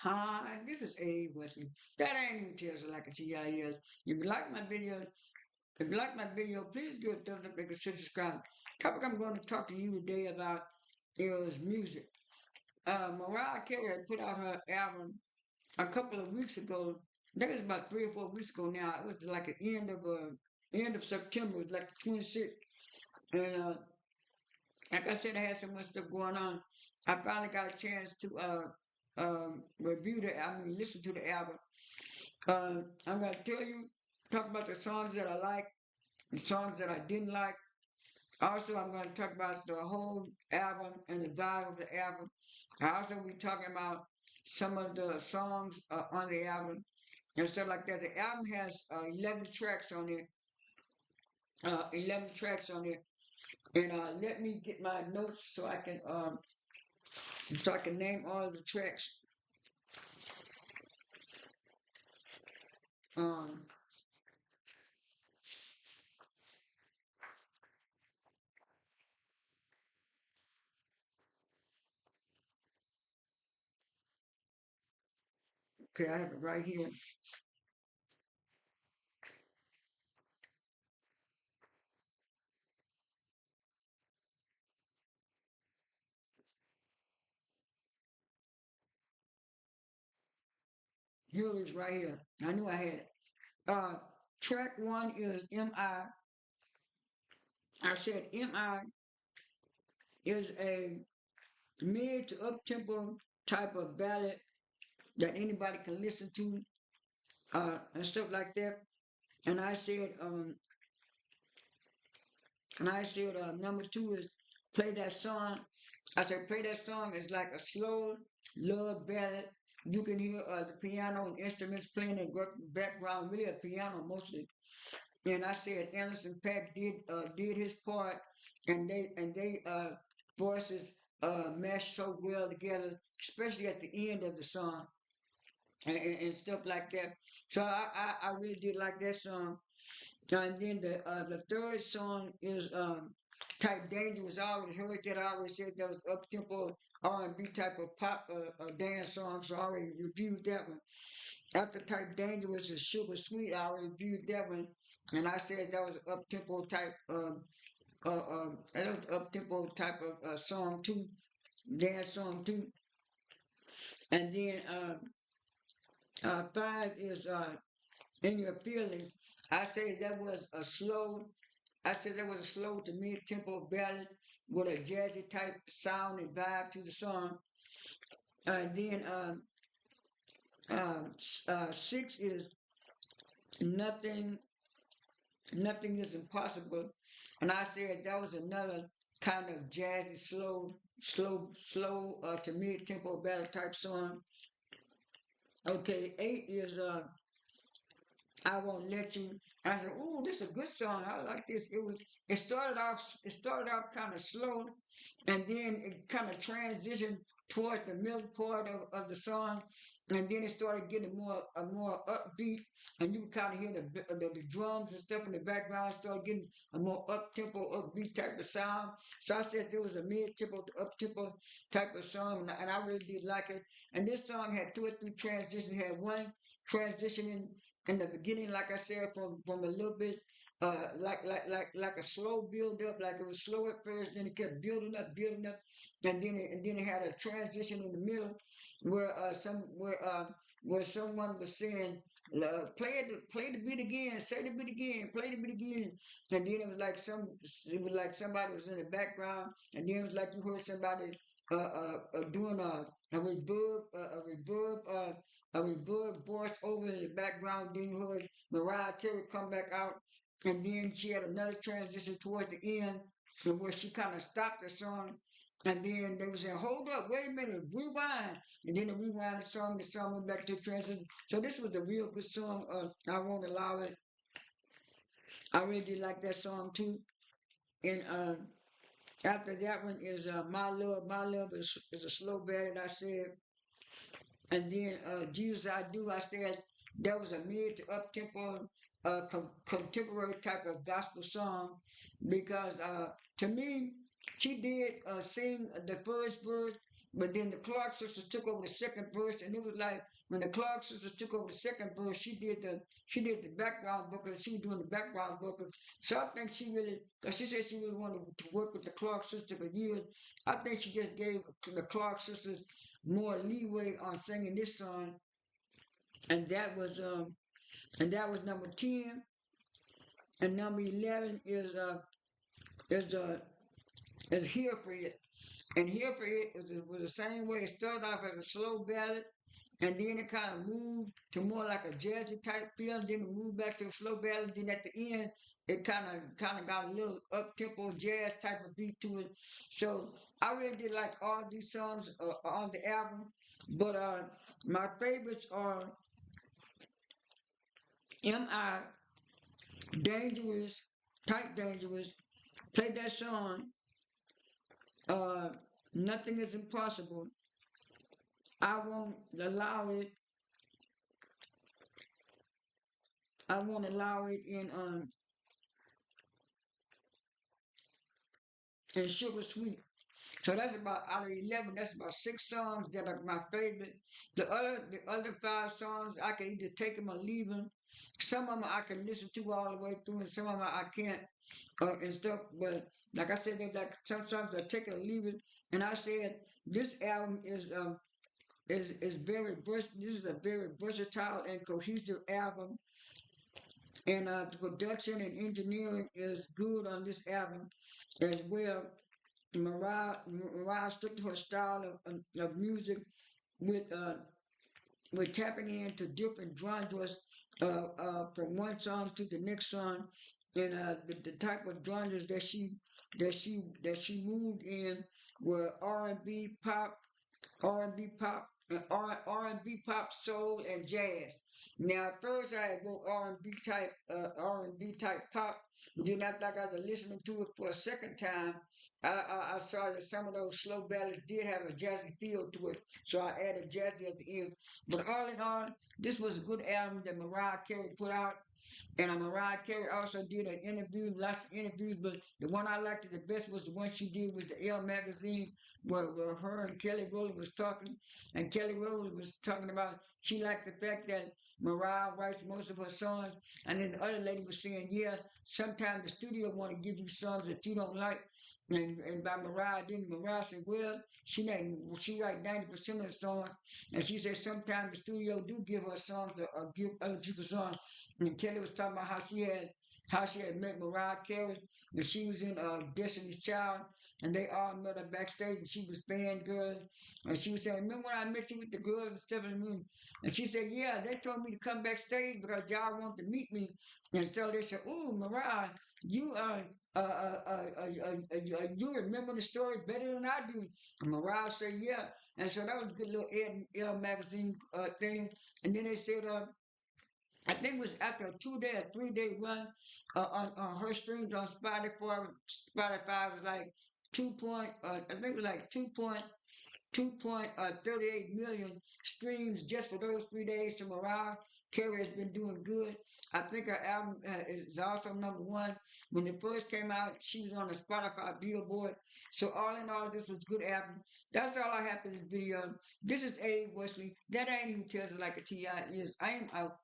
Hi, this is Abe Wesley. That ain't even tells it like a TIS. If you like my video, please give a thumbs up and consider subscribing. Topic I'm going to talk to you today about is music. Mariah Carey put out her album a couple of weeks ago. I think it's about 3 or 4 weeks ago now. It was like the end of September. It was like the 26th. And like I said, I had so much stuff going on. I finally got a chance to review listen to the album. I'm gonna talk about the songs that I like, the songs that I didn't like. Also, I'm gonna talk about the whole album and the vibe of the album. I also be talking about some of the songs on the album and stuff like that. The album has 11 tracks on it. 11 tracks on it. And let me get my notes so I can name all of the tracks. Um, okay, I have it right here. Here it is right here. I knew I had it. Uh, Track one is M.I. I said M.I. is a mid to up tempo type of ballad that anybody can listen to and stuff like that. And I said, number two is play that song. I said play that song is like a slow love ballad. You can hear the piano and instruments playing in the background, really a piano mostly. And I said Anderson Paak did his part, and they voices meshed so well together, especially at the end of the song and stuff like that. So I really did like that song. And then the third song is Type Dangerous. I already heard that. I already said that was up tempo R&B type of pop dance song. So I already reviewed that one. After Type Dangerous is Sugar Sweet, I already reviewed that one, and I said that was up tempo type. That was up tempo type of song too, dance song too. And then five is In Your Feelings. I say that was a slow. I said that was a slow to mid tempo ballad with a jazzy type sound and vibe to the song. And then six is Nothing Nothing is Impossible. And I said that was another kind of jazzy, slow to mid tempo ballad type song. Okay, eight is I Won't Let You. I said, "Ooh, this is a good song. I like this." It started off kind of slow, and then it kind of transitioned towards the middle part of the song, and then it started getting more upbeat, and you could kind of hear the drums and stuff in the background. Started getting a more up tempo, upbeat type of sound. So I said there was a mid tempo to up tempo type of song, and I really did like it. And this song had two or three transitions. It had one transition in the beginning, like I said, from a little bit like a slow build up, like it was slow at first, then it kept building up, and then it had a transition in the middle where where someone was saying, play the beat again, say the beat again, play the beat again, and then it was like somebody was in the background, and then it was like you heard somebody doing a reverb voice over in the background. Then you heard Mariah Carey come back out, and then she had another transition towards the end where she kind of stopped the song. And then they were saying, "Hold up, wait a minute, rewind." And then they rewind the song went back to transition. So this was a real good song. I Won't Allow It. I really did like that song too. And after that one is My Love. My Love is a slow ballad, I said. And then Jesus I Do, I said that was a mid to up tempo contemporary type of gospel song because to me she did sing the first verse But then the Clark sisters took over the second verse, and it was like when the Clark sisters took over the second verse, she did the background vocals. She was doing the background vocals. So I think she really, cause she said she really wanted to work with the Clark sisters for years. I think she just gave the Clark sisters more leeway on singing this song, and that was number 10, and number 11 is is Here for It. And Here for It was the same way. It started off as a slow ballad, and then it kind of moved to more like a jazzy type feel. Then it moved back to a slow ballad. Then at the end, it kind of got a little up tempo jazz type of beat to it. So I really did like all these songs on the album, but my favorites are "Mi," "Dangerous," "Type Dangerous." Play that song. Uh, "Nothing is Impossible." I won't allow it. I won't allow it in Sugar Sweet. So that's about out of 11. That's about 6 songs that are my favorite. The other 5 songs I can either take them or leave them. Some of them I can listen to all the way through, and some of them I can't and stuff. But like I said, there's like some songs I take it or leave it. And I said this album is very this is a very versatile and cohesive album. And the production and engineering is good on this album as well. Mariah stuck to her style of music with uh, with tapping into different genres from one song to the next song, and the type of genres that she moved in were R&B pop, soul, and jazz. Now, at first I had wrote R&B type pop. Then after I got to listening to it for a second time, I saw that some of those slow ballads did have a jazzy feel to it. So I added jazzy at the end. But all in all, this was a good album that Mariah Carey put out. And Mariah Carey also did an interview, lots of interviews, but the one I liked the best was the one she did with the Elle magazine, where her and Kelly Rowland was talking, and Kelly Rowland was talking about she liked the fact that Mariah writes most of her songs, and then the other lady was saying, yeah, sometimes the studio want to give you songs that you don't like, and by Mariah, then Mariah said, well, she write 90% of the songs, and she said sometimes the studio do give her songs or give other people songs, and Kelly was talking about how she had met Mariah Carey when she was in Destiny's Child, and they all met her backstage, and she was fangirl, and she was saying, "Remember when I met you with the girls and stuff in the room?" And she said, "Yeah, they told me to come backstage because y'all wanted to meet me." And so they said, "Ooh, Mariah, you you remember the story better than I do." And Mariah said, "Yeah," and so that was a good little L magazine thing. And then they said, I think it was after a 2 day or 3 day run on her streams on Spotify. Spotify was like I think it was like 2.38 million streams just for those 3 days. So Mariah Carey has been doing good. I think her album is also number one. When it first came out, she was on the Spotify Billboard. So all in all, this was a good album. That's all I have for this video. This is Abe Wesley. That ain't even tells it like a TI is. I am out.